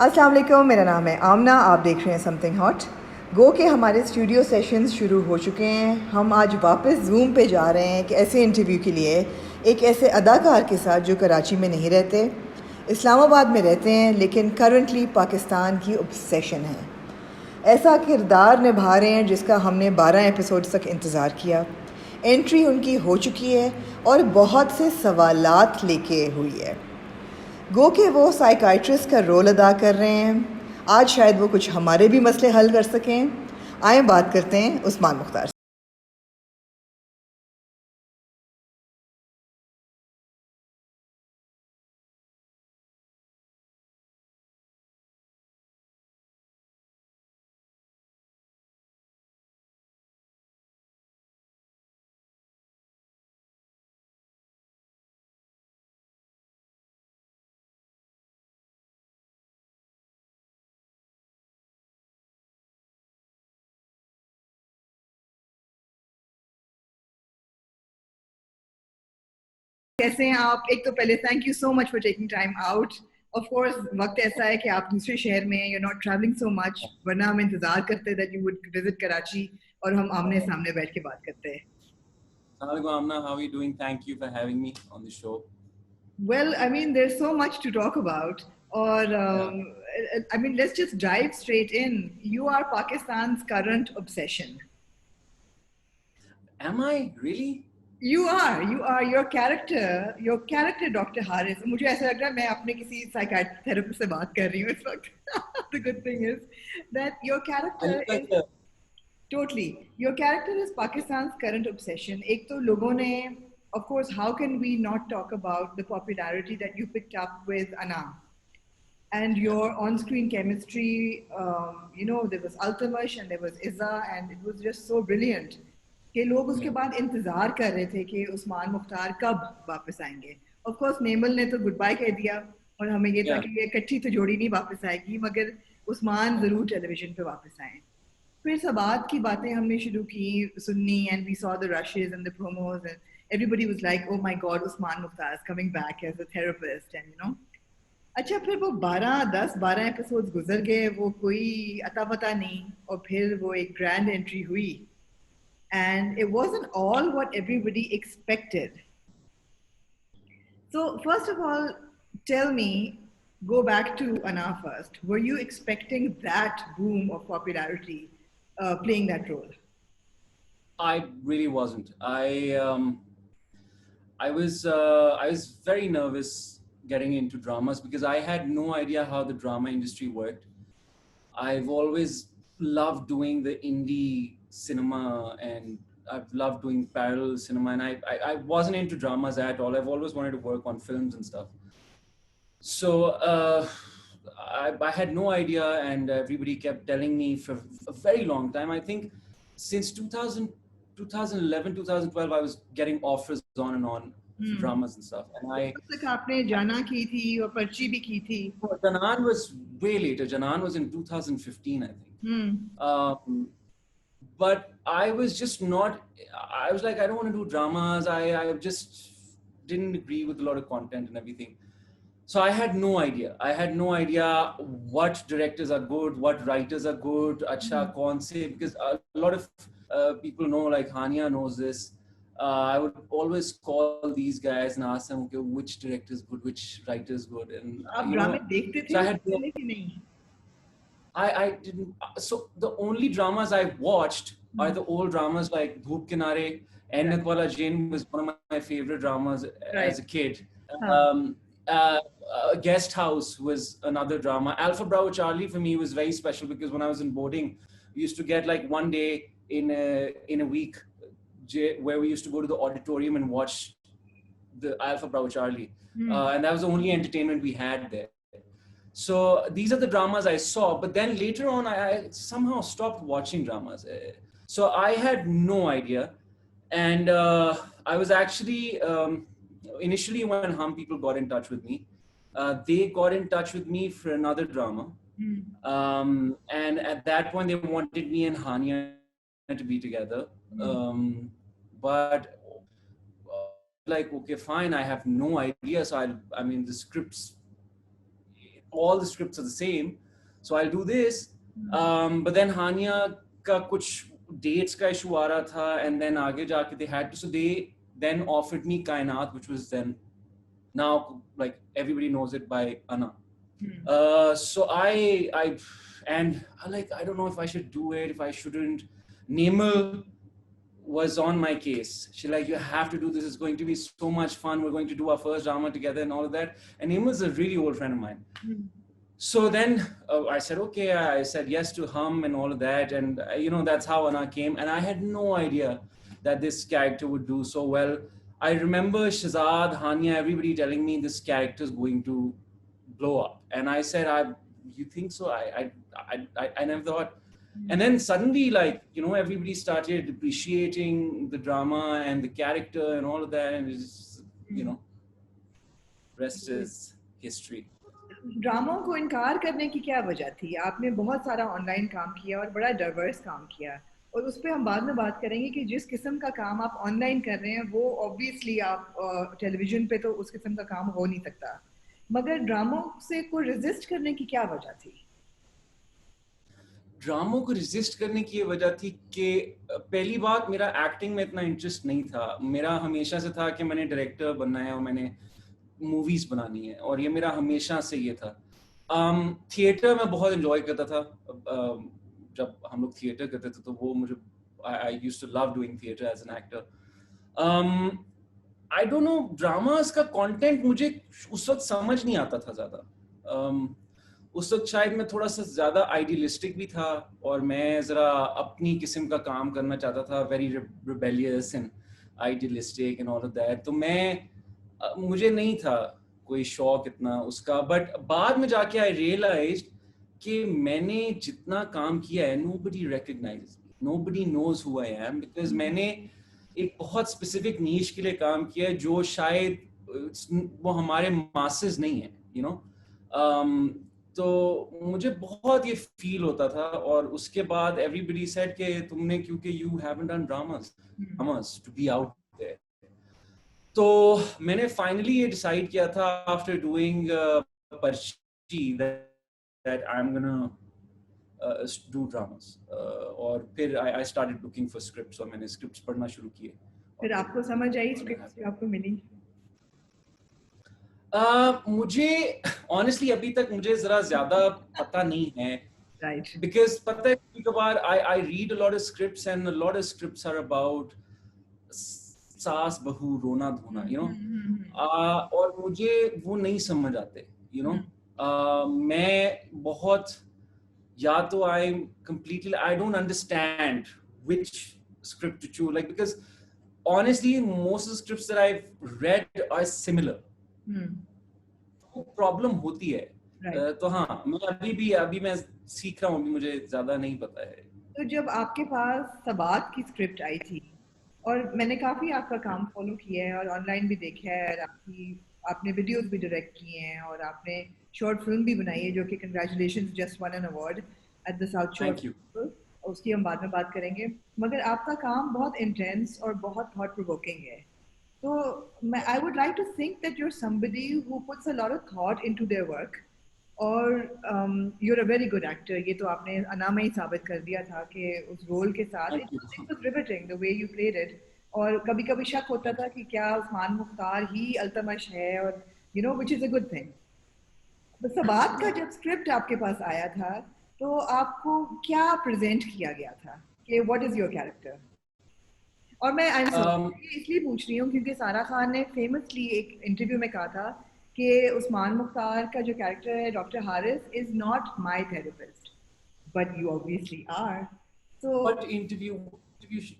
अस्सलाम वालेकुम, मेरा नाम है आमना। आप देख रहे हैं समथिंग हॉट। गो के हमारे स्टूडियो सेशंस शुरू हो चुके हैं। हम आज वापस जूम पे जा रहे हैं एक ऐसे इंटरव्यू के लिए, एक ऐसे अदाकार के साथ जो कराची में नहीं रहते, इस्लामाबाद में रहते हैं, लेकिन करंटली पाकिस्तान की ऑब्सेशन है। ऐसा किरदार निभा रहे हैं जिसका हमने 12 एपिसोड तक इंतज़ार किया। एंट्री उनकी हो चुकी है और बहुत से सवालात लेके हुई है। गो के वो साइकाइट्रिस्ट का रोल अदा कर रहे हैं। आज शायद वो कुछ हमारे भी मसले हल कर सकें। आए बात करते हैं उस्मान मुख्तार से। कैसे हैं आप? एक तो पहले thank you so much for taking time out. Of course वक्त ऐसा है कि आप दूसरे शहर में, you not travelling so much, वरना हम इंतजार करते that you would visit Karachi और हम आमने सामने बैठ के बात करते हैं। Assalamualaikum Amna, how are you doing? Thank you for having me on the show. Well, I mean, there's so much to talk about. Or, Yeah. I mean, let's just dive straight in. You are Pakistan's current obsession. Am I really? Your character Dr. Haris. मुझे ऐसा लग रहा है मैं अपने किसी psychiatrist से बात कर रही हूँ इस वक्त. The good thing is that your I character look like is your character is Pakistan's current obsession. एक तो लोगों ने, of course, how can we not talk about the popularity that you picked up with Anam and your on-screen chemistry? There was Altamash and there was Izza, and it was just so brilliant कि लोग उसके Yeah. बाद इंतजार कर रहे थे कि उस्मान मुख्तार कब वापस आएंगे. ऑफ कोर्स नेमल ने तो गुड बाय कह दिया और हमें ये था Yeah. कि ये कच्ची तो जोड़ी नहीं वापस आएगी, मगर उस्मान जरूर टेलीविजन पे वापस आए. फिर सबात की बातें हमने शुरू की सुननी, and we saw the rushes and the promos and everybody was like, oh my god, Usman Mukhtar is coming back as a therapist, and अच्छा, फिर वो 12 एपिसोड्स गुजर गए, वो कोई अता पता नहीं, और फिर वो एक ग्रैंड एंट्री हुई, and it wasn't all what everybody expected. So, first of all, tell me, go back to Anna first. Were you expecting that boom of popularity playing that role? I really wasn't. I was very nervous getting into dramas because I had no idea how the drama industry worked. I've always loved doing the indie cinema, and I've loved doing parallel cinema, and I wasn't into dramas at all. I've always wanted to work on films and stuff. So I had no idea, and everybody kept telling me for a very long time. I think since 2011, 2012, I was getting offers on and on for dramas and stuff. And तब तक आपने जाना की थी और पर्ची भी की थी. Janan was way later. Janan was in 2015, I think. But I was just not, I was like, I don't want to do dramas. I just didn't agree with a lot of content and everything. So I had no idea. I had no idea what directors are good, what writers are good, acha kaun se, because a lot of people know, like Hania knows this. I would always call these guys and ask them, okay, which director is good, which writer is good, and आप ड्रामे देखते थे so I उससे had पहले कि नहीं? I didn't. So the only dramas I watched are the old dramas like Dhoop Kinare. Ennak Wala Jain was one of my favorite dramas Right. as a kid. हाँ. Guest House was another drama. Alpha Bravo Charlie for me was very special because when I was in boarding, we used to get like one day in a week where we used to go to the auditorium and watch the Alpha Bravo Charlie, and that was the only entertainment we had there. So these are the dramas I saw, but then later on, I somehow stopped watching dramas. So I had no idea, and I was actually initially when Hum people got in touch with me, they got in touch with me for another drama, and at that point they wanted me and Hania to be together, but like, okay, fine, I have no idea. So I mean, the scripts, all the scripts are the same, so I'll do this. But then Hania ka kuch dates ka issue aa raha tha, and then aage jaake they had to, so they then offered me Kainat, which was then now like everybody knows it by Anna. So I don't know if I should do it, if I shouldn't. Nemel was on my case. She like, you have to do this. It's going to be so much fun. We're going to do our first drama together and all of that. And Nemel's a really old friend of mine. So then I said, okay. I said yes to Hum and all of that. And that's how Anna came. And I had no idea that this character would do so well. I remember Shazad, Hania, everybody telling me this character is going to blow up. And I said, you think so? I never thought. And then suddenly, like, everybody started appreciating the drama and the character and all of that. And it's, rest is history. Drama को इनकार करने की क्या वजह थी? आपने बहुत सारा ऑनलाइन काम किया और बड़ा डाइवर्स काम किया, और उस पर हम बाद में बात करेंगे कि जिस किस्म का काम आप ऑनलाइन कर रहे हैं वो ऑब्वियसली आप टेलीविजन पे तो उस किस्म का काम हो नहीं सकता, मगर ड्रामों से को रेजिस्ट करने की क्या वजह थी? ड्रामों को रेजिस्ट करने की ये वजह थी कि पहली बात, मेरा एक्टिंग में इतना इंटरेस्ट नहीं था. मेरा हमेशा से था कि मैंने डायरेक्टर बनना है और मैंने मूवीज बनानी है, और ये मेरा हमेशा से ये था. थिएटर में बहुत एंजॉय करता था. जब हम लोग थिएटर करते थे तो वो मुझे, I used to love doing theater as an actor. I don't know, dramas का कंटेंट मुझे उस वक्त समझ नहीं आता था ज़्यादा. उस वक्त शायद मैं थोड़ा सा ज़्यादा आइडियलिस्टिक भी था, और मैं ज़रा अपनी किस्म का काम करना चाहता था, very rebellious and idealistic and all of that. तो मुझे नहीं था कोई शौक इतना उसका. बट बाद में जाके आई रियलाइज्ड कि मैंने जितना काम किया है, nobody recognizes me, nobody knows who I am, because मैंने एक बहुत स्पेसिफिक नीश के लिए काम किया है जो शायद वो हमारे मासेस नहीं है, तो मुझे बहुत ये फील होता था. और उसके बाद एवरीबडी सेड कि तुमने, क्योंकि you haven't done dramas to be out there. तो मैंने फाइनली ये डिसाइड किया था after doing Parchi that I'm gonna do dramas, और फिर I started looking for scripts, और मैंने scripts पढ़ना शुरू किए. फिर आपको समझ आई scripts जो आपको मिली? मुझे honestly अभी तक मुझे जरा ज्यादा पता नहीं है. Right. Because पता है कभी कभार I read a lot of scripts, and a lot of scripts are about सास बहू रोना धोना, और मुझे वो नहीं समझ आते, मैं बहुत, या तो I don't understand which script to choose, like, because honestly most of the scripts that I've read are similar. Problem होती है. तो हाँ, मैं अभी मैं सीख रहा हूँ, अभी मुझे ज्यादा नहीं पता है. तो जब आपके पास सबात की स्क्रिप्ट आई थी, और मैंने काफी आपका काम फॉलो किया है और ऑनलाइन भी देखा है, और आपने वीडियोस भी डायरेक्ट किए हैं, और आपने शॉर्ट फिल्म भी बनाई है जो कि congratulations, just one an award at the south short. उसकी हम बाद में बात करेंगे, मगर आपका काम बहुत इंटेंस और बहुत थॉट प्रोवोकिंग है. तो I would like to think that you are somebody who puts a lot of thought into their work, और you are a very good actor. ये तो आपने अना में ही साबित कर दिया था कि उस रोल के साथ it was riveting the way you played it. और कभी कभी शक होता था कि क्या उस्मान मुख्तार ही अल्तमश है, और which is a good thing. तो सबात का जब स्क्रिप्ट आपके पास आया था तो आपको क्या प्रेजेंट किया गया था कि व्हाट इज योर कैरेक्टर? और मैं इसलिए पूछ रही हूँ क्योंकि सारा खान ने फेमसली एक इंटरव्यू में कहा था कि उस्मान मुख्तार का जो कैरेक्टर है doctor Haris is not my therapist, but you obviously are. So What interview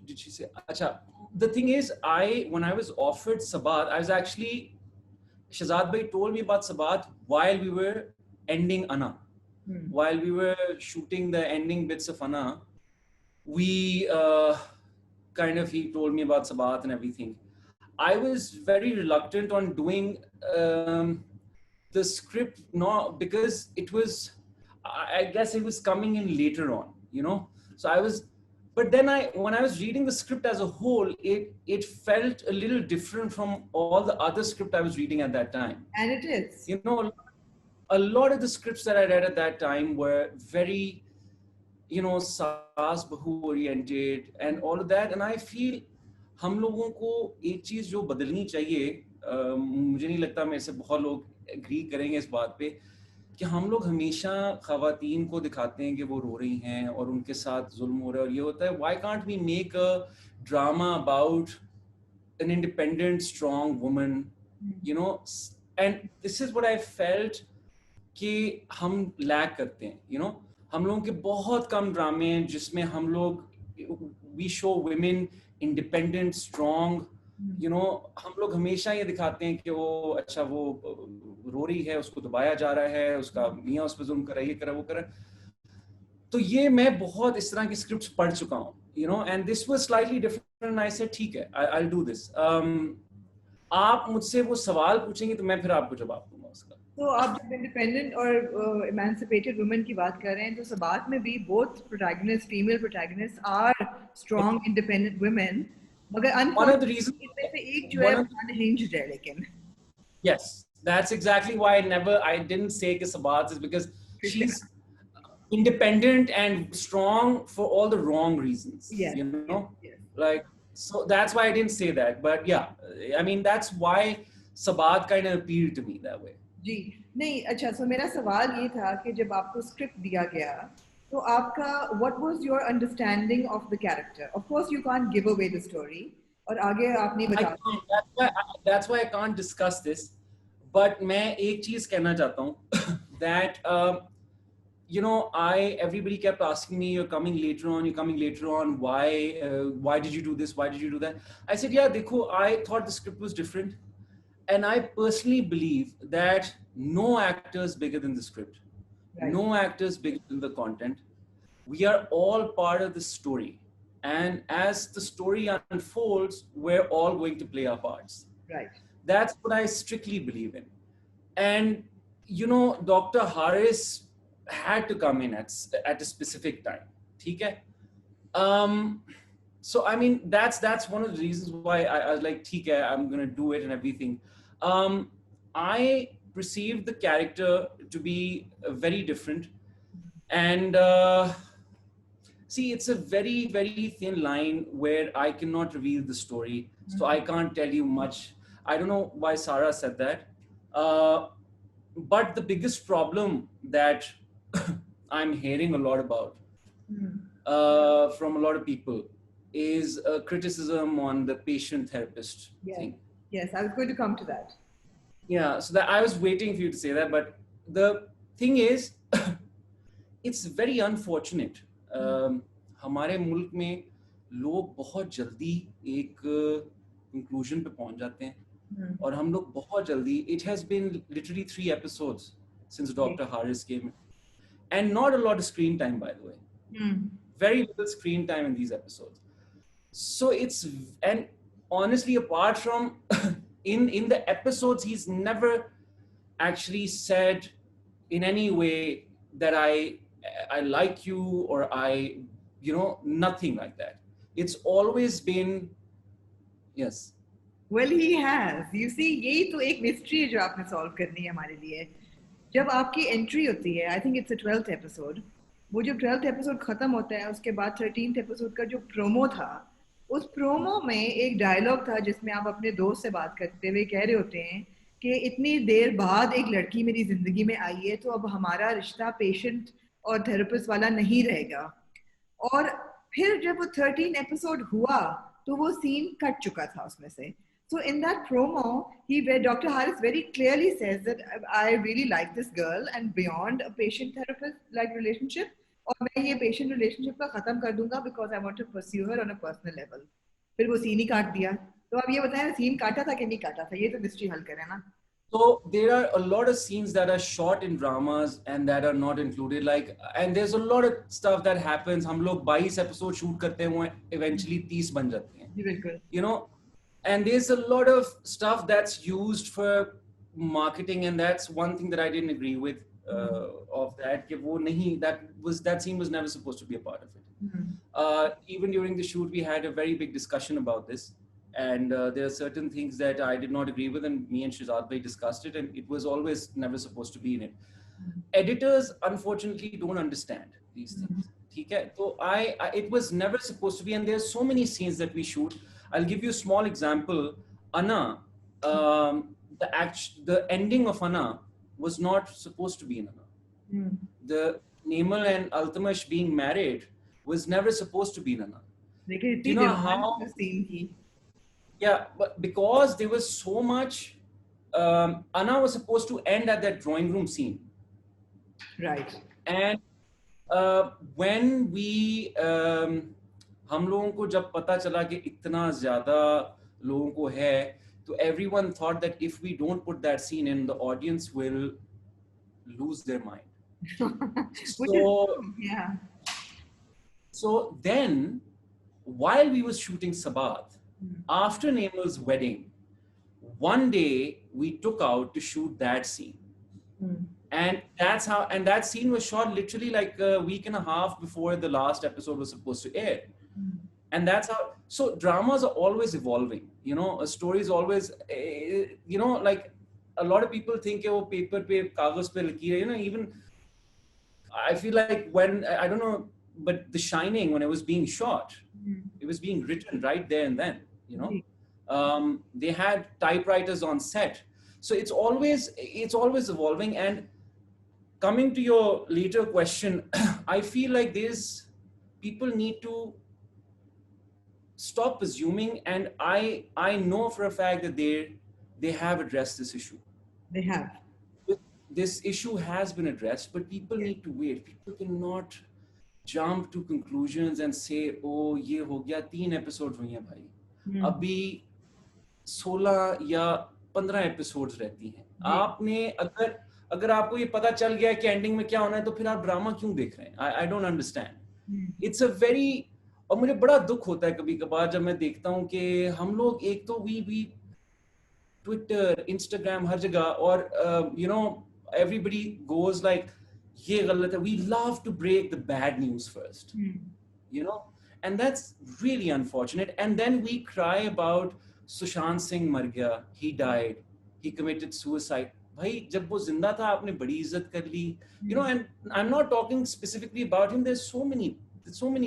did she say? Acha, the thing is, when I was offered Sabat, I was actually, Shazad bhai told me about Sabat while we were ending Anna. While we were shooting the ending bits of Anna, we he told me about Sabat and everything. I was very reluctant on doing the script, because it was, I guess it was coming in later on, So I was, but then when I was reading the script as a whole, it felt a little different from all the other script I was reading at that time. And it is. a lot of the scripts that I read at that time were very, you know, saas bahu oriented and all of that. And I feel हम लोगों को एक चीज जो बदलनी चाहिए, मुझे नहीं लगता मेरे से बहुत लोग एग्री करेंगे इस बात पे, कि हम लोग हमेशा खवातीन को दिखाते हैं कि वो रो रही हैं और उनके साथ जुल्म हो रहा है और ये होता है. Why can't we make a drama about an independent, strong woman, you know? And this is what I felt कि हम लैक करते हैं, you know? हम लोगों के बहुत कम ड्रामे हैं जिसमें हम लोग we show women independent, strong, you know. हम लोग हमेशा ये दिखाते हैं कि वो अच्छा वो रो रही है, उसको दबाया जा रहा है, उसका मियाँ उस पर जुल्म कर रहा है, ये कर रहा है, वो कर रहा है. तो ये मैं बहुत इस तरह की स्क्रिप्ट्स पढ़ चुका हूँ, you know, and this was slightly different and I said ठीक है, I'll do this. आप मुझसे वो सवाल पूछेंगे तो मैं फिर आपको जवाब दूंगा उसका. तो आप जब इंडिपेंडेंट और इमांसिपेटेड वुमेन की बात कर रहे हैं तो सबात में भी both protagonist, female protagonist are strong independent women, मगर अनफॉर्चुनेटली इनमें से एक जो है अनहिंज्ड है. लेकिन yes, that's exactly why I didn't say कि Sabat is because she's independent and strong for all the wrong reasons. Yes, you know, yes. like, so that's why I didn't say that. But yeah, I mean that's why Sabat kind of appealed to me that way. जी नहीं, अच्छा. सो मेरा सवाल ये था कि जब आपको script दिया गया तो आपका what was your understanding of the character? Of course you can't give away the story और आगे आप नहीं बता. That's why I can't discuss this. But मैं एक चीज कहना चाहता हूँ that you know, everybody kept asking me, you're coming later on, why did you do this, why did you do that? I said, yeah, dekho, I thought the script was different. And I personally believe that no actor is bigger than the script. Right. No actor is bigger than the content. We are all part of the story. And as the story unfolds, we're all going to play our parts. Right. That's what I strictly believe in. And, you know, Dr. Harris had to come in at a specific time. Okay? So, I mean, that's one of the reasons why I was like, okay, I'm going to do it and everything. I perceived the character to be very different. And see, it's a very, very thin line where I cannot reveal the story. So I can't tell you much. I don't know why Sarah said that. But the biggest problem that I'm hearing a lot about from a lot of people is a criticism on the patient-therapist thing. Yes, I was going to come to that. Yeah, so that I was waiting for you to say that, but the thing is, it's very unfortunate. हमारे मुल्क में लोग बहुत जल्दी एक conclusion पे पहुंच जाते हैं और हम लोग बहुत जल्दी. It has been literally 3 episodes since Dr. Harris came, and not a lot of screen time, by the way. Very little screen time in these episodes. So it's, and honestly, apart from in the episodes, he's never actually said in any way that I like you or I, you know, nothing like that. It's always been, yes. Well, he has. You see, यही तो एक mystery है जो आपने solve करनी है हमारे लिए. जब आपकी entry होती है, I think it's the 12th episode. वो जब 12th episode खत्म होता है, उसके बाद 13th episode का जो promo था, उस promo में एक dialogue था जिसमें आप अपने दोस्त से बात करते हुए कह रहे होते हैं कि इतनी देर बाद एक लड़की मेरी जिंदगी में आई है तो अब हमारा रिश्ता patient और therapist वाला नहीं रहेगा. और फिर जब वो 13 episode हुआ तो वो scene कट चुका था उसमें से. So in that promo, Dr. Harris very clearly says that I really like this girl and beyond a patient-therapist like relationship, और मैं ये patient relationship का खत्म कर दूंगा because I want to pursue her on a personal level. फिर वो scene ही काट दिया. तो अब ये बताएं scene काटा था कि नहीं काटा था? ये तो mystery हल करें ना. So there are a lot of scenes that are shot in dramas and that are not included. Like, and there's a lot of stuff that happens. हम लोग 22 episode shoot करते हैं, वो eventually 30 बन जाते हैं. जी बिल्कुल. You know. And there's a lot of stuff that's used for marketing, and that's one thing that I didn't agree with of that. That scene was never supposed to be a part of it. Even during the shoot, we had a very big discussion about this, and there are certain things that I did not agree with, and me and Shahzad Bhai discussed it, and it was always never supposed to be in it. editors unfortunately don't understand these things. Okay? So it was never supposed to be, and there's so many scenes that we shoot. I'll give you a small example. Anna, the ending of Anna was not supposed to be in Anna. The Nemal and Altamash being married was never supposed to be in Anna. लेकिन Do you इतनी know demand how? थी scene की. Yeah, but because there was so much, Anna was supposed to end at that drawing room scene. Right. And when we, हम लोगों को जब पता चला कि इतना ज़्यादा लोगों को है, तो everyone thought that if we don't put that scene in, the audience will lose their mind. Which is So, true, yeah. so then, while we was shooting Sabath, after Nemal's wedding, one day we took out to shoot that scene. And that's how, and that scene was shot literally like a week and a half before the last episode was supposed to air. And that's how, so dramas are always evolving, you know, a story is always, you know, like a lot of people think, oh, paper pe, kagaz pe laki hai, you know, even, I feel like when, I don't know, but The Shining, when it was being shot, it was being written right there and then, you know, they had typewriters on set. So it's always evolving. And coming to your later question, I feel like people need to stop assuming, and I know for a fact that they have addressed this issue. They have. This issue has been addressed, but people need to wait. People cannot jump to conclusions and say, oh, ye ho gaya, 3 episodes हुई हैं भाई, अभी 16 या 15 episodes रहती हैं. आपने अगर आपको ये पता चल गया कि एंडिंग में क्या होना है, तो फिर आप ड्रामा क्यों देख रहे हैं? I don't understand. It's a very, और मुझे बड़ा दुख होता है कभी कभार जब मैं देखता हूँ कि हम लोग एक तो we Twitter, Instagram, हर जगह, और you know, everybody goes like, ये गलत है. We love to break the bad news first, you know, and that's really unfortunate. And then we cry about Sushant Singh mar gaya, he died, he committed suicide. भाई जब वो जिंदा था आपने बड़ी इज्जत कर ली, you know. And I'm not talking specifically about him. There's so many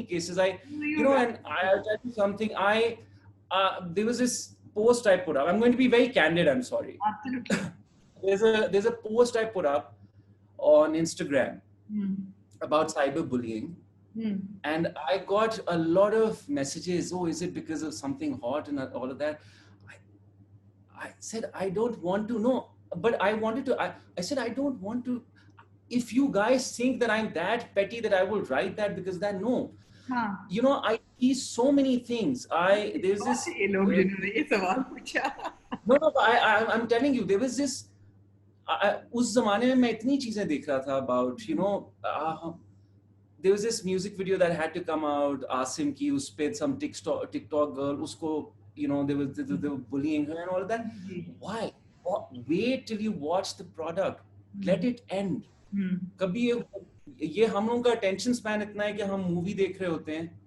cases. You know, and I'll tell you something. There was this post I put up. I'm going to be very candid. I'm sorry. Absolutely. There's a post I put up on Instagram about cyberbullying, and I got a lot of messages. Oh, is it because of something hot and all of that? I said I don't want to know, but I wanted to. I said I don't want to. If you guys think that I'm that petty that I will write that, because that, no. You know, I see so many things. There's this. No, I'm telling you, there was this. उस ज़माने में मैं इतनी चीज़ें देख रहा था about, you know, there was this music video that had to come out, Asim की, उस पे some TikTok girl, उसको, you know, they were bullying her and all of that. Why? Wait till you watch the product. Let it end. कभी ये हम लोगों का attention span इतना है कि हम movie देख रहे होते हैं,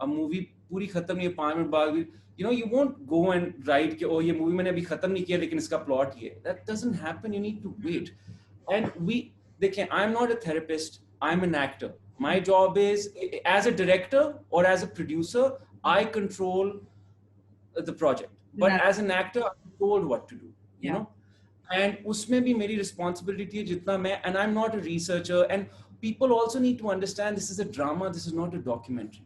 अब movie पूरी खत्म नहीं है, 5 मिनट बाद भी, you know, you won't go and write कि, oh, ये movie मैंने अभी खत्म नहीं किया लेकिन इसका plot ये. That doesn't happen. You need to wait. And देखें, I'm not a therapist. I'm an actor. My job is, as a director or as a producer, I control the project. But as an actor, I'm told what to do. You know, and उसमें भी मेरी responsibility है जितना मैं, and I'm not a researcher. And people also need to understand this is a drama. This is not a documentary.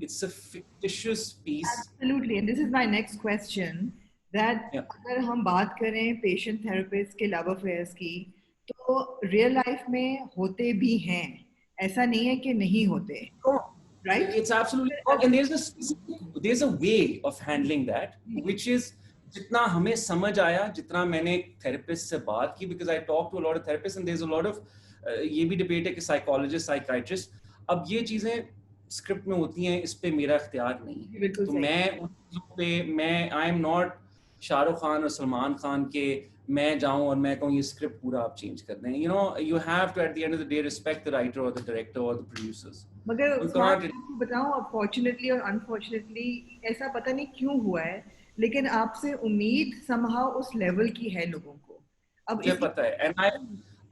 It's a fictitious piece. Absolutely, and this is my next question. That अगर हम बात करें patient therapist के love affairs की, तो real life में होते भी हैं. ऐसा नहीं है कि नहीं होते. Right? It's absolutely, and there's a way of handling that, which is जितना हमें समझ आया, जितना मैंने therapist से बात की, because I talk to a lot of therapists and there's a lot of ये भी debate है कि psychologist, psychiatrist, अब ये चीजें स्क्रिप्ट में होती हैं, इस पे मेरा इख्तियार नहीं है. तो मैं I am not Shahrukh Khan और सलमान खान के मैं जाऊं और मैं कहूं ये स्क्रिप्ट पूरा आप चेंज कर दें. You know, you have to at the end of the day respect the writer और द डायरेक्टर और द प्रोड्यूसर्स. मगर आपको बताऊं, अपॉर्चुनेटली और अनफॉर्चुनेटली ऐसा पता नहीं क्यों हुआ है, लेकिन आपसे उम्मीद समहाउ उस लेवल की है लोगों को. अब मुझे पता है, and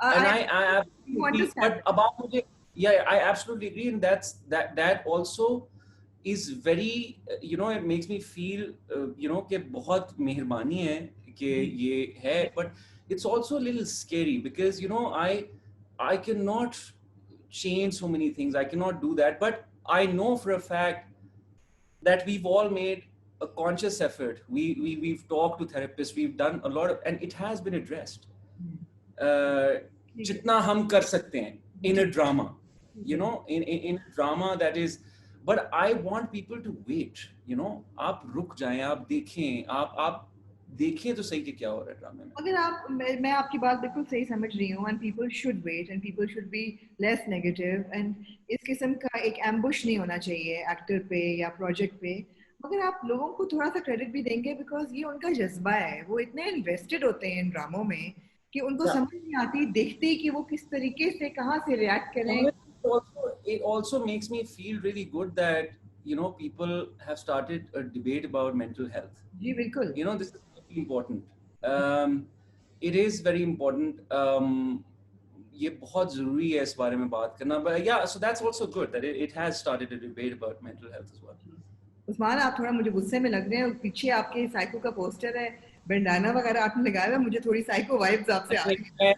And I you absolutely, understand. but about mujhe, yeah, I absolutely agree, and that also is very, you know, it makes me feel, you know, कि बहुत मेहरबानी है कि जी ये है, but it's also a little scary because, you know, I cannot change so many things. I cannot do that, but I know for a fact that we've all made a conscious effort. We've talked to therapists, we've done a lot of, and it has been addressed. ठीक है जितना हम कर सकते हैं in a ठीक drama, ठीक you है know, in a drama that is, but I want people to wait, you know, आप रुक जाएं, आप देखें, आप देखें तो सही कि क्या हो रहा है ड्रामे में. अगर आप मैं आपकी बात बिल्कुल सही समझ रही हूँ and people should wait and people should be less negative and इस किस्म का एक एम्बुश नहीं होना चाहिए एक्टर पे या प्रोजेक्ट पे मगर आप लोगों को थोड़ा सा क्रेडिट भी देंगे बिकॉज ये उनका जज्बा है वो इतने इन्वेस्टेड होते हैं इन ड्रामों में कि उनको Yeah. समझ नहीं आती देखते ही कि वो किस तरीके से कहाँ से रिएक्ट करें And it also makes me feel really good that, you know, people have started a debate about mental health. जी बिल्कुल You know, this is very important. It is very important. ये बहुत ज़रूरी है इस बारे में बात करना. But yeah, so that's also good that it has started a debate about mental health as well. Usman आप थोड़ा मुझे गुस्से में लग रहे हैं पीछे आपके साइको का पोस्टर है बैंडाना वगैरह आपने लगाया हुआ है मुझे थोड़ी साइको वाइब्स आपसे आ रही मैं हैं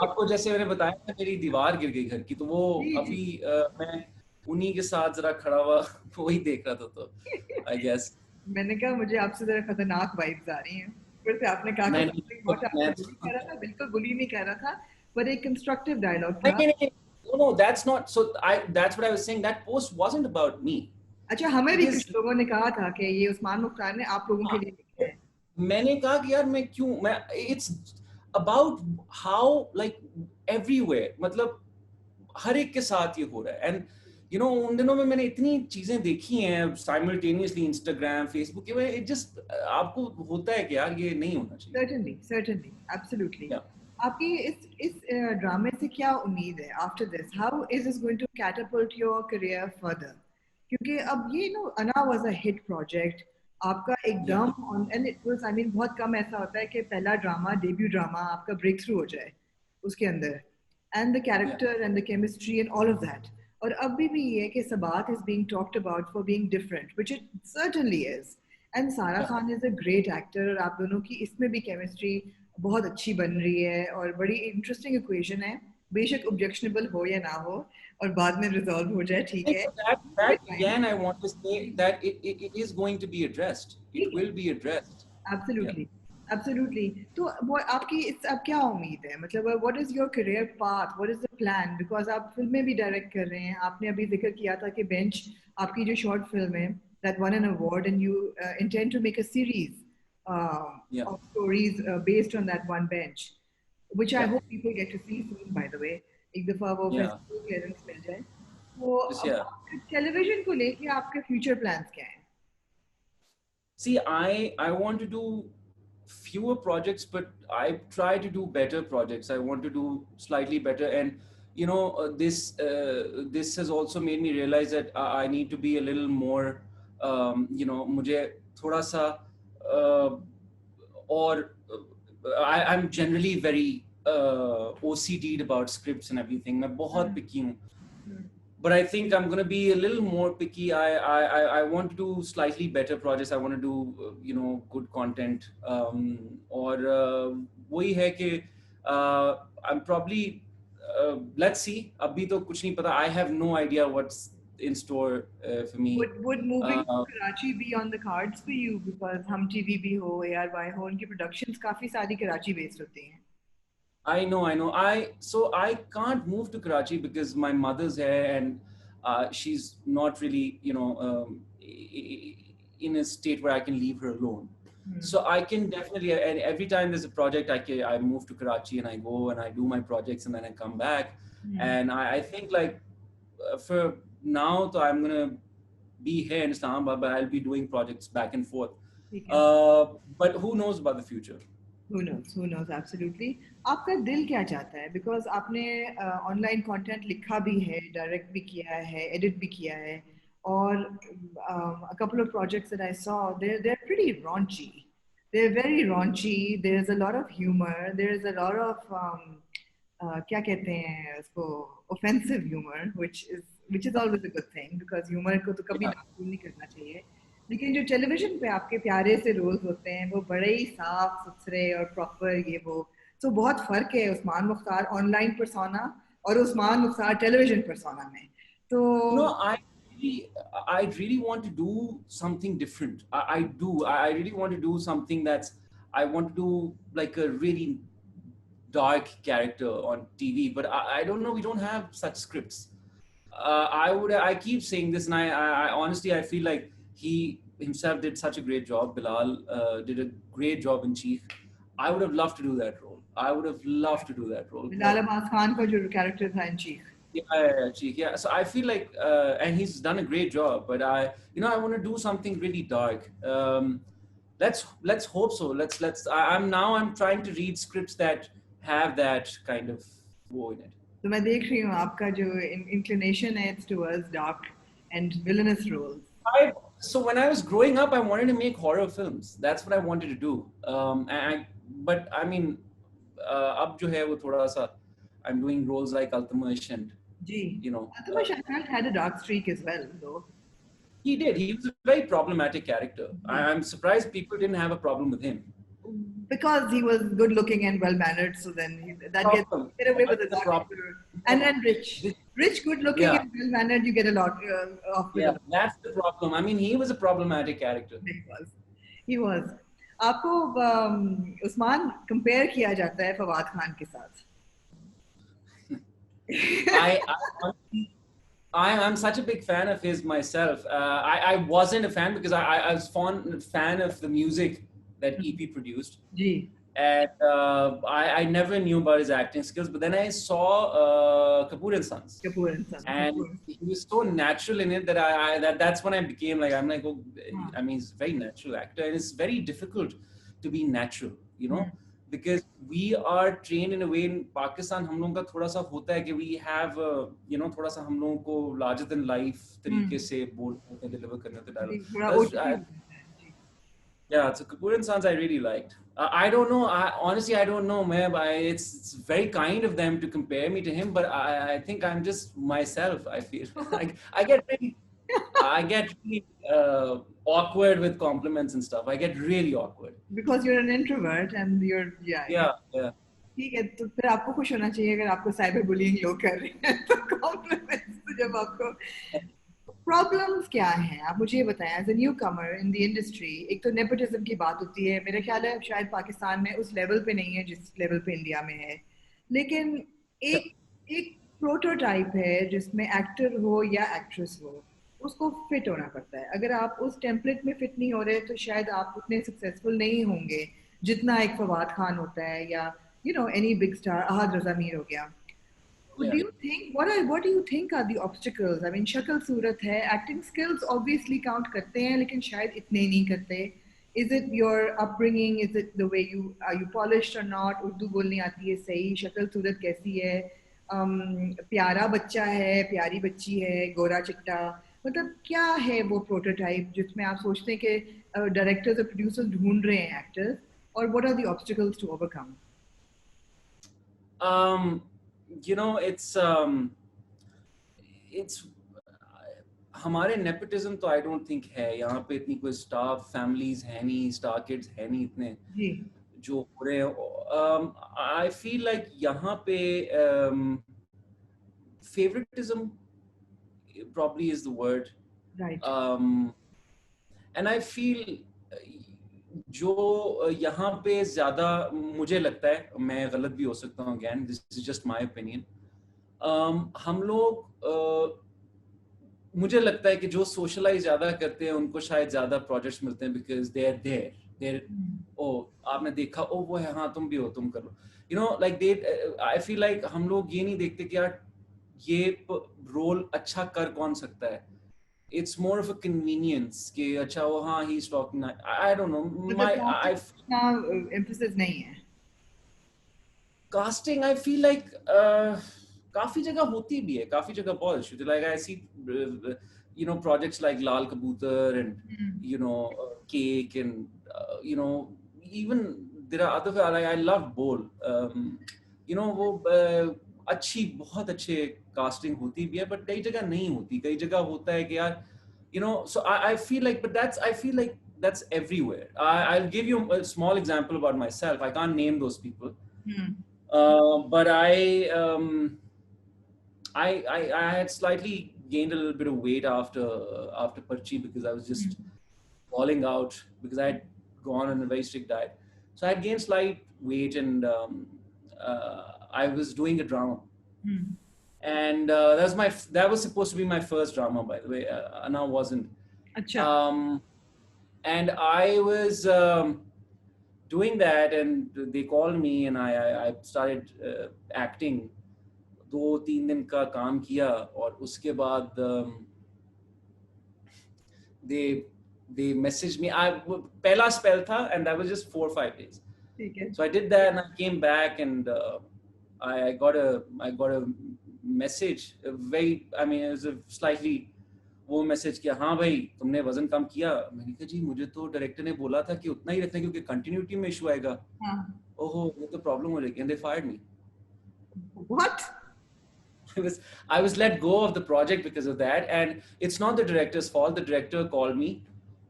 आपको जैसे मैंने बताया ना, मेरी दीवार गिर गई घर की, तो वो जी जी अभी मैं उन्हीं के साथ जरा खड़ा हुआ वही देख रहा था, तो आई गेस. मैंने कहा मुझे आपसे जरा खतरनाक वाइब्स आ रही हैं फिर से आपने कहा कि नहीं something hot आपको मैं बुली कर रहा था बिल्कुल बुली नहीं कर रहा था पर एक कंस्ट्रक्टिव डायलॉग था नहीं, no, that's not, so that's what I was saying, that post wasn't about me. अच्छा हमें It भी is, कुछ लोगों ने कहा था कि ये उस्मान मुख्तार ने आप लोगों के लिए लिखा है मैंने कहा कि यार मैं क्यों, मैं, it's about how, like, everywhere, मतलब हर एक के साथ ये हो रहा है. एंड यू नो, उन दिनों में मैंने इतनी चीजें देखी हैं साइमल्टेनियसली, इंस्टाग्राम, फेसबुक के, इट जस्ट आपको होता है कि यार ये नहीं होना चाहिए. certainly absolutely या आपकी इस ड्रामे से क्या उम्मीद है after this how is this going to catapult your career further क्योंकि अब ये नो अना वाज अ हिट प्रोजेक्ट आपका या एकदम on and it was I mean बहुत कम ऐसा होता है कि पहला ड्रामा डेब्यू ड्रामा आपका ब्रेक थ्रू हो जाए उसके अंदर and the या character and the chemistry and all of that और अभी भी ये है कि सबात is being talked about for being different which it certainly is and सारा या Khan is a great actor और आप दोनों की इसमें भी chemistry बहुत अच्छी बन रही है और बड़ी interesting equation है बेशक objectionable हो या ना हो और बाद में resolve हो जाए ठीक है that again I want to say that it is going to be addressed, it ठीक है will be addressed. Yeah. Absolutely. Absolutely. तो वो आपकी इस अब क्या उम्मीद है मतलब what is your career path what is the plan because आप फिल्में भी डायरेक्ट कर रहे हैं आपने अभी जिक्र किया था कि बेंच आपकी जो शॉर्ट फिल्म है that won an award and you intend to make a series Yeah. of stories based on that one bench which I Yeah. hope people get to see soon by the way एक दफा वो Yeah. Festival clearance मिल जाए तो Just, अब yeah. Television को लेके आपके future plans क्या हैं See, I want to do fewer projects, but I try to do better projects. I want to do slightly better, and you know, this has also made me realize that I need to be a little more, you know, मुझे थोड़ा सा और I'm generally very OCD'd about scripts and everything. मैं बहुत picky हूँ. But I think I'm going to be a little more picky. I want to do slightly better projects. I want to do you know, good content. और वही है कि I'm probably let's see. अभी तो कुछ नहीं पता. I have no idea what's in store for me. Would moving to Karachi be on the cards for you because Hum TV भी हो ARY हो उनकी productions काफी सारी कराची based होती हैं I know. So I can't move to Karachi because my mother's here and she's not really, you know, in a state where I can leave her alone. So I can definitely, and every time there's a project, I move to Karachi and I go and I do my projects and then I come back. And I think like for now, so I'm gonna be here in Islamabad, but I'll be doing projects back and forth. ठीक है But who knows about the future? who knows absolutely आपका दिल क्या चाहता है because आपने online content लिखा भी है डायरेक्ट भी किया है एडिट भी किया है और a couple of projects that I saw they're pretty raunchy they're very raunchy there's a lot of humor there's a lot of क्या कहते हैं उसको, offensive humor, which is always a good thing because humor को तो कभी Yeah. नासूर नहीं करना चाहिए. लेकिन जो टेलीविजन पे आपके प्यारे से रोल्स होते हैं वो बड़े ही साफ सुथरे और प्रॉपर ये वो, तो बहुत फर्क है उस्मान मुख्तार ऑनलाइन पर्सोना और उस्मान मुख्तार टेलीविजन पर्सोना में. तो You know, really, I really want to do something different. I do. I really want to do something that's. I want to do like a really dark character on TV, but I don't know. We don't have such scripts. I keep saying this, and I honestly I feel like he himself did such a great job. Bilal did a great job in Chief. I would have loved to do that role. I would have loved to do that role. Bilal Abbas Khan का जो character था in chief, Yeah. So I feel like, and he's done a great job. But I want to do something really dark. Let's hope so. I'm trying to read scripts that have that kind of woe in it. तो मैं देख रही हूँ आपका जो inclination है it's towards dark and villainous roles. So when I was growing up, I wanted to make horror films. That's what I wanted to do. But I mean, अब जो है वो थोड़ा सा, I'm doing roles like Altamash and ji, you know. Altamash I felt had a dark streak as well though. He did. He was a very problematic character. I'm surprised people didn't have a problem with him. Because he was good looking and well mannered, so then that gets get away with a lot. And rich, good looking and well mannered, you get a lot of. Yeah, that's the problem. I mean, he was a problematic character. He was. आपको Usman compare किया जाता है फवाद खान के साथ. I'm such a big fan of his myself. I wasn't a fan because I was fan of the music that EP produced. Ji. And I never knew about his acting skills, but then I saw Kapoor and Sons. And he was so natural in it that that's when I became like, I'm like, oh, I mean, he's a very natural actor, and it's very difficult to be natural, you know, because we are trained in a way in Pakistan. हम लोगों का थोड़ा सा होता है कि we have, थोड़ा सा हम लोगों को larger than life तरीके से बोलते हैं, deliver करने होते dialogue. Yeah, so Kapoor and Sons I really liked. I don't know. Honestly, I don't know, man. It's very kind of them to compare me to him, but I think I'm just myself. I feel I get really awkward with compliments and stuff. I get really awkward because you're an introvert and you're yeah. ठीक है, तो फिर आपको खुश होना चाहिए अगर आपको साइबर बुलिंग लोग कर रहे हैं तो कॉम्प्लीमेंट्स तो जब आपको प्रॉब्लम्स क्या हैं आप मुझे ये बताएं as a newcomer in the industry. एक तो नेपोटिज्म की बात होती है, मेरा ख्याल है शायद पाकिस्तान में उस लेवल पे नहीं है जिस लेवल पे इंडिया में है, लेकिन एक प्रोटोटाइप है जिसमें एक्टर हो या एक्ट्रेस हो उसको फिट होना पड़ता है. अगर आप उस टेम्पलेट में फिट नहीं हो रहे तो शायद आप उतने सक्सेसफुल नहीं होंगे जितना एक फवाद खान होता है या any big star. Ahad Raza Mir हो गया. Do you think what do you think are the obstacles? I mean, शक्ल सूरत है, acting skills obviously count करते हैं लेकिन शायद इतने नहीं करते. Is it your upbringing? Is it the way are you polished or not? Urdu बोलनी आती है सही, शक्ल सूरत कैसी है, प्यारा बच्चा है, प्यारी बच्ची है, गोरा चिट्टा, मतलब क्या है वो प्रोटोटाइप जिसमें आप सोचते हैं कि डायरेक्टर्स और प्रोड्यूसर्स ढूंढ रहे हैं एक्टर्स, और what are the obstacles to overcome? It's हमारे nepotism तो I don't think है यहाँ पे, इतनी कोई star families है नहीं, star kids है नहीं इतने जो हो रहे हैं. I feel like यहाँ पे favoritism probably is the word. Right. And I feel जो यहाँ पे ज़्यादा मुझे लगता है, मैं गलत भी हो सकता हूँ, again this is just my opinion, हम लोग मुझे लगता है कि जो सोशलाइज ज़्यादा करते हैं उनको शायद ज़्यादा प्रोजेक्ट्स मिलते हैं because they are there. आपने देखा वो है, हाँ तुम भी हो, तुम कर लो, like I feel like हम लोग ये नहीं देखते कि यार ये रोल अच्छा कर कौन सकता है. It's more of a convenience कि अच्छा वो हाँ he's talking. I don't know. emphasis नहीं है. Casting I feel like काफी जगह होती भी है, काफी जगह बहुत अच्छी. Like I see projects like Lal Kabutar and Cake and even there are other, like I love Bol. you know वो अच्छी बहुत अच्छे casting होती भी है, but कई जगह नहीं होती, कई जगह होता है कि यार, you know, so I feel like, but I feel like that's everywhere. I'll give you a small example about myself. I can't name those people, but I had slightly gained a little bit of weight after Parchi, because I was just falling out because I had gone on a very strict diet. So I had gained slight weight, and I was doing a drama. And that was supposed to be my first drama, by the way. Anna wasn't. Acha. And I was doing that, and they called me, and I started acting. 2-3 दिन का काम किया, और उसके बाद they messaged me. पहला spell था, and that was just 4 or 5 days. So I did that, and I came back, and I got a message, it was a slightly वो मैसेज किया, हाँ भाई तुमने वजन कम किया। मैंने कहा जी मुझे तो डायरेक्टर ने बोला था कि उतना ही रखना, क्योंकि कंटिन्यूटी में इशू आएगा। ओहो ये तो प्रॉब्लम हो जाएगी, and they fired me. What? I was let go of the project because of that, and it's not the director's fault. The director called me,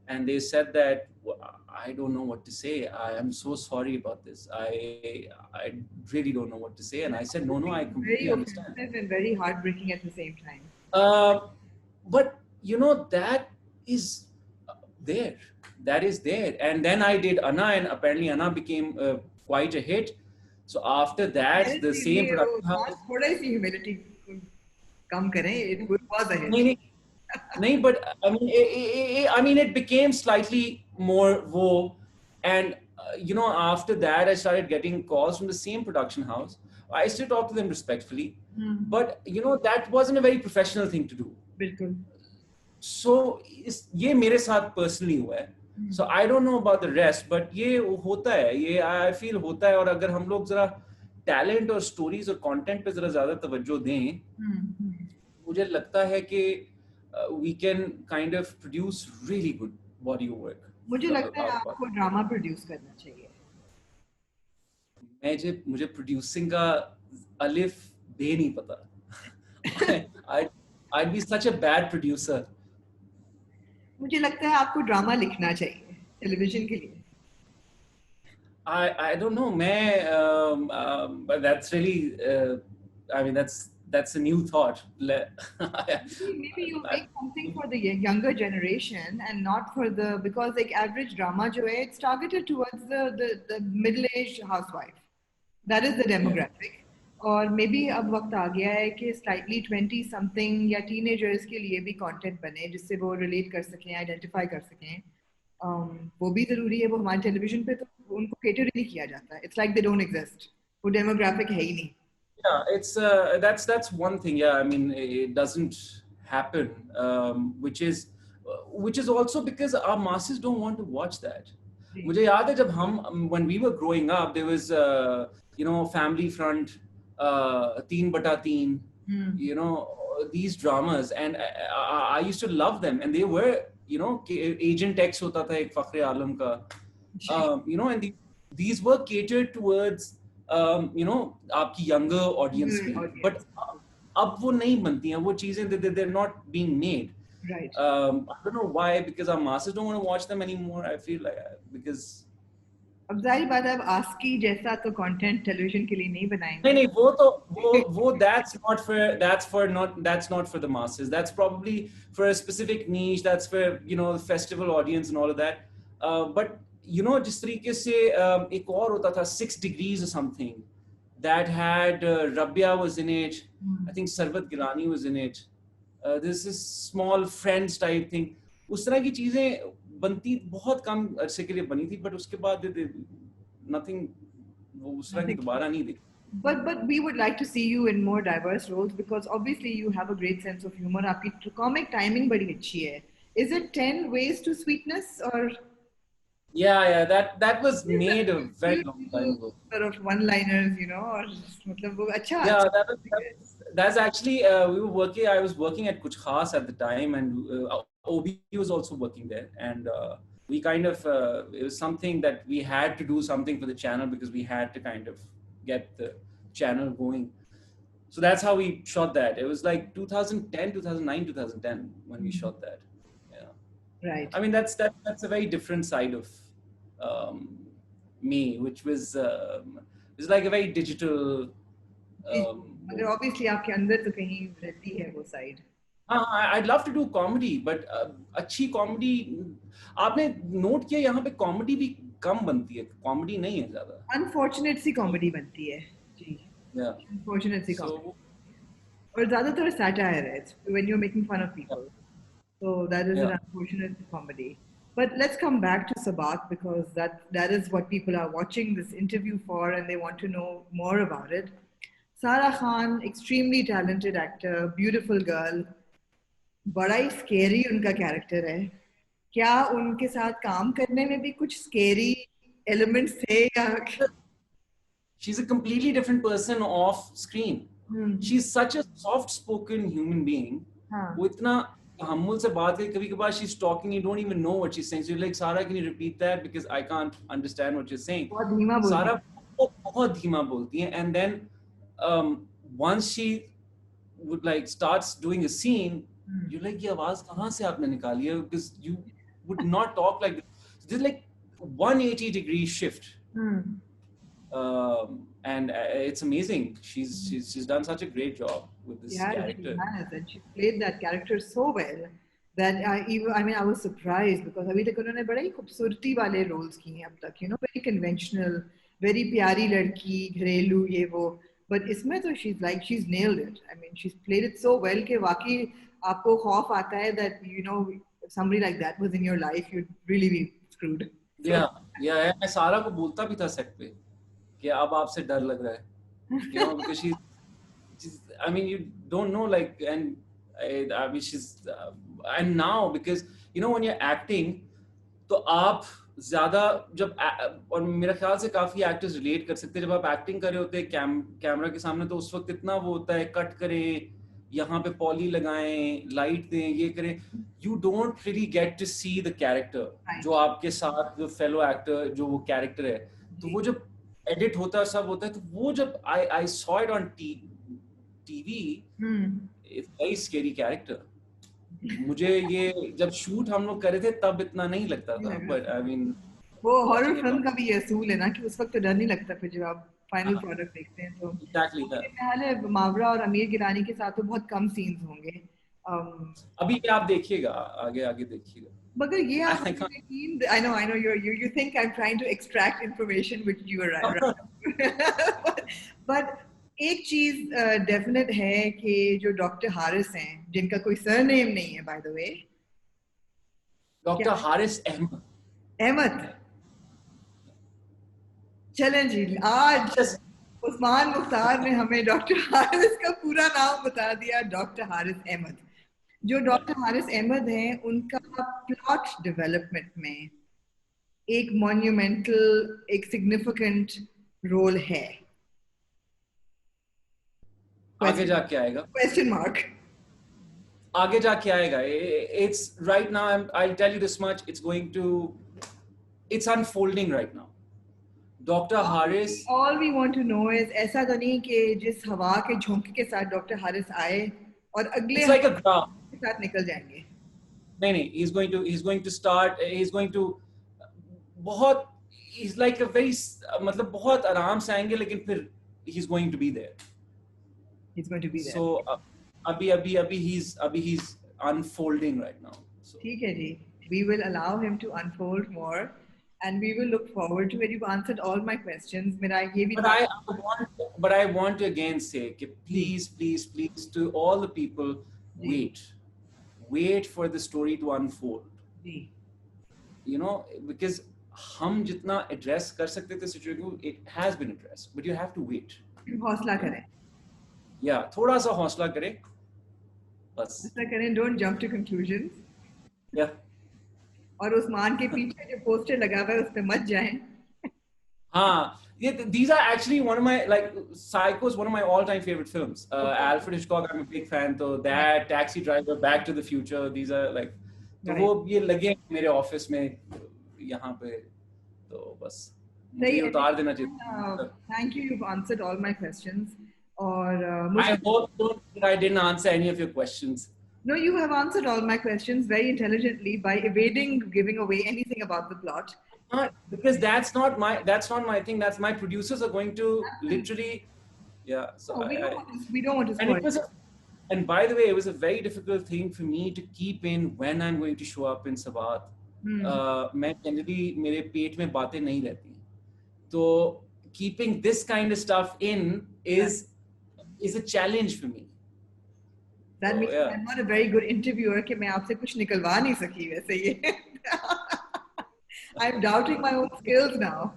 and they said that I don't know what to say. I am so sorry about this. I really don't know what to say, and I said no, I completely understand. And very heartbreaking at the same time. But you know, that is there. That is there. And then I did Anna, and apparently Anna became quite a hit. So after that, the same production house. थोड़ा सी humility कम करें. It was a hit. No, but I mean, it became slightly more woe, and you know, after that, I started getting calls from the same production house. I still talk to them respectfully, but you know, that wasn't a very professional thing to do. बिल्कुल. So ये मेरे साथ personally हुआ है. So I don't know about the rest, but ये होता है, ये I feel होता है. और अगर हम लोग जरा talent और stories और content पे जरा ज़्यादा तवज्जो दें, मुझे लगता है कि we can kind of produce really good body of work. मुझे लगता है आपको ड्रामा प्रोड्यूस करना चाहिए. मुझे प्रोड्यूसिंग का अलिफ बे नहीं पता. I'd be such a bad producer. मुझे लगता है आपको ड्रामा लिखना चाहिए टेलीविजन के लिए. I don't know, but that's really I mean that's a new thought. Maybe you make something for the younger generation and not for the, because like average drama जो है, it's targeted towards the middle-aged housewife. That is the demographic. और maybe अब वक्त आ गया है कि slightly 20 something या teenagers के लिए भी content बने जिससे वो relate कर सकें, identify कर सकें. वो भी ज़रूरी है. वो हमारे टेलीविजन पे तो उनको cater नहीं किया जाता. It's like they don't exist. वो demographic है ही नहीं. Yeah, it's that's one thing. Yeah, I mean, it doesn't happen, which is also because our masses don't want to watch that. मुझे याद है जब हम when we were growing up, there was you know, Family Front, 3/3, you know, these dramas, and I used to love them, and they were, you know, Agent X होता था एक फखरे आलम का, you know, and these were catered towards you know, आपकी younger audience के लिए, but अब वो नहीं बनती हैं वो चीजें, they're not being made. Right. I don't know why, because our masses don't want to watch them anymore. I feel like because अब जाहिर बात है, अब आस्की जैसा तो कंटेंट टेलीविजन के लिए नहीं बनाएंगे. नहीं वो तो वो that's not for the masses. That's probably for a specific niche. That's for, you know, the festival audience and all of that. But you know, जिस तरीके से एक और होता था 6 Degrees or something that had Rabia was in it. I think Sarvat Gilani was in it. This is small Friends type thing. उस तरह की चीजें बनती बहुत कम अरसे के लिए बनी थी, but उसके बाद nothing, वो उस तरह की दोबारा नहीं देखी. But we would like to see you in more diverse roles, because obviously you have a great sense of humor. आपकी comic timing बड़ी अच्छी है. Is it 10 Ways to Sweetness or? Yeah, that was made a very long time ago. Sort of one-liners, you know, or मतलब वो अच्छा. Yeah, that's actually I was working at Kuch Khas at the time, and OB was also working there, and we kind of it was something that we had to do something for the channel, because we had to kind of get the channel going. So that's how we shot that. It was like 2010, 2009, 2010 when we shot that. Yeah. Right. I mean, that's a very different side of me, which was like a very digital. मगर obviously आपके अंदर तो कहीं रहती है वो side. I'd love to do comedy, but अच्छी comedy आपने note किया यहाँ पे comedy भी कम बनती है, comedy नहीं है ज़्यादा. Unfortunate सी comedy बनती है जी. Yeah. Unfortunate सी comedy. So, और ज़्यादातर satire है. It's when you're making fun of people. So that is an Yeah. unfortunate comedy. But let's come back to Sabak because that is what people are watching this interview for and they want to know more about it. Sara Khan, extremely talented actor, beautiful girl. बड़ा ही scary उनका character है. क्या उनके साथ काम करने में भी कुछ scary elements थे या? She's a completely different person off screen. She's such a soft-spoken human being. वो इतना humble से बात करके कभी-कभार she's talking, you don't even know what she's saying. So you're like, Sara, can you repeat that because I can't understand what you're saying. बहुत धीमा बोलती है. Sara बहुत धीमा बोलती है, and then once she would like starts doing a scene, you're like, ये आवाज कहाँ से आपने निकाली है? Because you would not talk like this. There's like 180-degree shift. And it's amazing. She's done such a great job with this character. She has, and she played that character so well that I was surprised because अभी तक उन्होंने बड़े ही खूबसूरती वाले roles किए हैं अब तक, you know, very conventional, very प्यारी लड़की, घरेलू ये वो. But इसमें तो she's nailed it. I mean, she's played it so well कि वाकई आपको खौफ आता है that you know if somebody like that was in your life, you'd really be screwed. Yeah. मैं सारा को बोलता भी था सेट पे कि अब आपसे डर लग रहा है. You know, because she's I mean, you don't know like, and I mean and now because you know when you're acting, तो आप ज़्यादा जब और मेरा ख्याल से काफी एक्टर्स रिलेट कर सकते हैं जब आप एक्टिंग कर रहे होते हैं कैमरा के सामने तो उस वक्त इतना वो होता है कट करें यहाँ पे पॉली लगाएं लाइट दें ये करें you don't really get to see the character जो आपके साथ जो फेलो एक्टर जो वो कैरेक्टर है तो वो जब एडिट होता है सब होता है तो वो जब I saw it on TV it's very scary character मुझे ये जब शूट हम लोग कर रहे थे तब इतना नहीं लगता था बट आई मीन वो हॉरर फिल्म का भी ये असूल है ना कि उस वक्त डर नहीं लगता फिर जब आप फाइनल प्रोडक्ट देखते हैं तो एग्जैक्टली दैट मावरा और आमिर गिलानी के साथ तो बहुत कम सीन्स होंगे अभी आप देखिएगा आगे देखिएगा मगर ये आप I know you think I'm trying to extract information which you are right but एक चीज डेफिनेट है कि जो डॉक्टर हारिस हैं जिनका कोई सरनेम नहीं है by the way doctor Haris Ahmed चलें जी आज उस्मान मुख्तार ने हमें डॉक्टर हारिस का पूरा नाम बता दिया डॉक्टर हारिस अहमद जो डॉक्टर हारिस अहमद हैं उनका प्लॉट डेवलपमेंट में एक मॉन्यूमेंटल एक सिग्निफिकेंट रोल है आगे जाके आएगा क्वेश्चन मार्क आगे जाके आएगा it's right now I'll tell you this much it's unfolding right now doctor Haris all we want to know is ऐसा तो नहीं कि जिस हवा के झोंके के साथ डॉक्टर हारिस आए और अगले like a graph के साथ निकल जाएंगे नहीं he's going to start he's going to बहुत he's like a very मतलब बहुत आराम से आएंगे लेकिन फिर he's going to be there he's going to be there so अभी he's unfolding right now so ठीक है जी we will allow him to unfold more and we will look forward to it. You've answered all my questions मेरा ये भी but I want to again say कि please to all the people wait for the story to unfold ji you know because हम जितना address कर सकते थे situation it has been addressed but you have to wait हौसला करें yeah थोड़ा सा हौसला करें बस ऐसा करें don't jump to conclusions yeah और उस्मान के पीछे जो पोस्टर लगा हुआ है उस पे मत जाएं हाँ these are actually one of my like Psycho is one of my all-time favorite films Alfred Hitchcock I'm a big fan so that Taxi Driver Back to the Future these are like तो वो ये लगे मेरे office में यहाँ पे तो बस मुझे ये उतार देना चाहिए. Thank you. You've answered all my questions. और I hope I didn't answer any of your questions. No, you have answered all my questions very intelligently by evading giving away anything about the plot. Because that's not my thing. That's my producers are going to literally, yeah. So we don't want to spoil. And by the way, it was a very difficult thing for me to keep in when I'm going to show up in Sabaat. मैं generally मेरे पेट में बातें नहीं रहती. So keeping this kind of stuff in is a challenge for me. That means I'm not a very good interviewer कि मैं आपसे कुछ निकलवा नहीं सकी वैसे ये. I'm doubting my own skills now.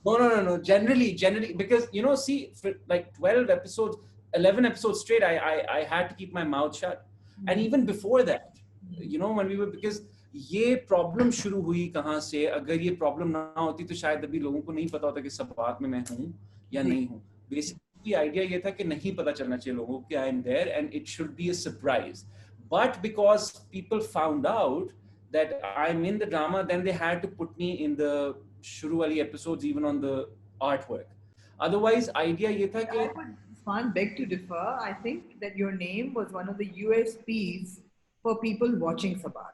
No. Generally, because see, for like 12 episodes, 11 episodes straight, I had to keep my mouth shut. And even before that, when we were, because ये प्रॉब्लम शुरू हुई कहाँ से, अगर ये problem ना होती तो शायद अभी लोगों को नहीं पता होता कि Sabaat में मैं हूँ या नहीं हूँ. Basically आइडिया ये था कि नहीं पता चलना चाहिए लोगों को कि I am there and it should be a surprise. But because people found out that I'm in the drama, then they had to put me in the shuru wali episodes, even on the artwork. Otherwise, idea ye tha ki... I would beg to differ. I think that your name was one of the USPs for people watching Sabaat.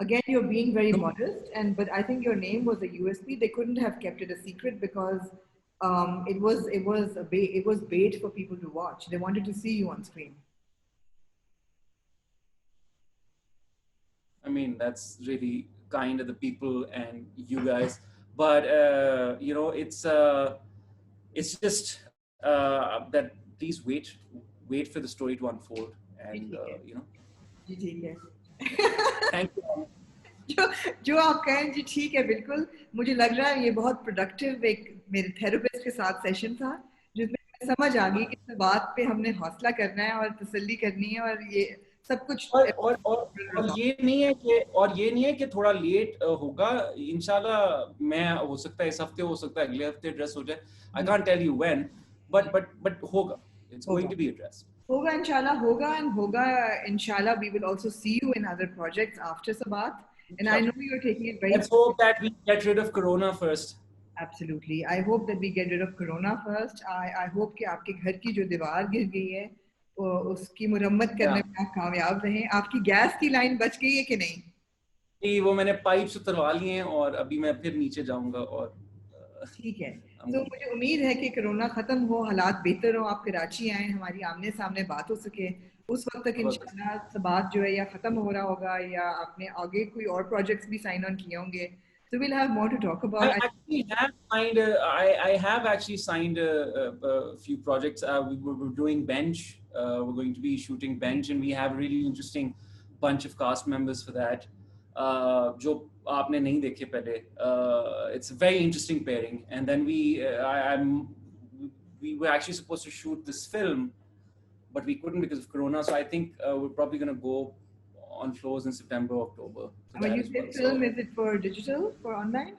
Again, you're being very modest, but I think your name was a USP. They couldn't have kept it a secret because it was bait for people to watch. They wanted to see you on screen. I mean, that's really kind of the people and you guys, but it's just that please wait for the story to unfold, and Thank you. जो आप कहें जी ठीक है बिल्कुल. मुझे लग रहा है ये बहुत प्रोडक्टिव एक मेरे थेरेपिस्ट के साथ सेशन था जिसमें समझ आ गई कि इस बात पे हमने हौसला करना है और तसल्ली करनी है और ये सब कुछ. और ये नहीं है कि थोड़ा लेट होगा. इंशाल्लाह मैं हो सकता है इस हफ्ते, हो सकता है अगले हफ्ते ड्रेस हो जाए. I can't tell you when, but होगा. It's going to be addressed. होगा inshallah. We will also see you in other projects after Sabaat, and I know you're taking it very. Let's hope that we get rid of Corona first. Absolutely, I hope that we get rid of Corona first. I hope कि आपके घर की जो दीवार गिर गई है उसकी मुरम्मत करने में आप कामयाब रहें. आपकी गैस की लाइन बच गई है कि नहीं? जी, वो मैंने पाइप्स उतरवा लिए हैं और अभी मैं फिर नीचे जाऊंगा. और ठीक है, तो मुझे उम्मीद है कि कोरोना खत्म हो, हालात बेहतर हो, आप कराची आए, हमारी आमने सामने बात हो सके. उस वक्त तक इंशाल्लाह Sabaat जो है या खत्म हो रहा होगा या आपने आगे कोई और प्रोजेक्ट्स भी साइन ऑन किए होंगे. So we'll have more to talk about. I have actually signed a few projects. We're doing Bench. We're going to be shooting Bench, and we have a really interesting bunch of cast members for that. जो आपने नहीं देखे पहले. It's a very interesting pairing. And then we were actually supposed to shoot this film, but we couldn't because of Corona. So I think we're probably going to go on floors in September, October. When you say film, is it for digital, for online?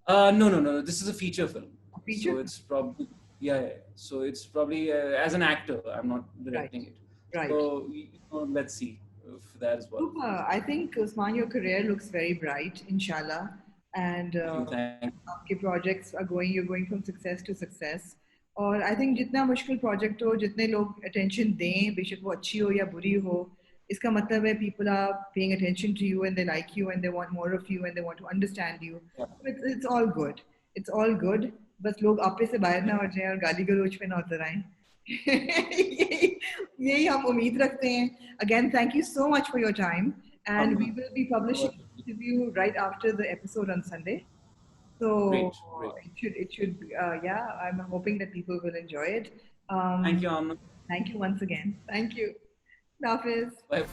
No. This is a feature film. A feature? So it's probably, yeah. So it's probably as an actor. I'm not directing it. Right. So let's see for that as well. I think, Usman, your career looks very bright, inshallah. And your projects are you're going from success to success. और I think जितना मुश्किल project हो, जितने लोग attention दें, बेशक वो अच्छी हो या बुरी हो, इसका मतलब है people are paying attention to you and they like you and they want more of you and they want to understand you. Yeah. It's all good. It's all good. बस लोग आपे से बाहर ना हो जाएं और गाली गलौज पे ना उतर आएं. यही हम उम्मीद रखते हैं. Again, thank you so much for your time, and we will be publishing the interview right after the episode on Sunday. So great. It should yeah, I'm hoping that people will enjoy it. Thank you, Amna. Thank you once again. Thank you. Hafiz. Bye.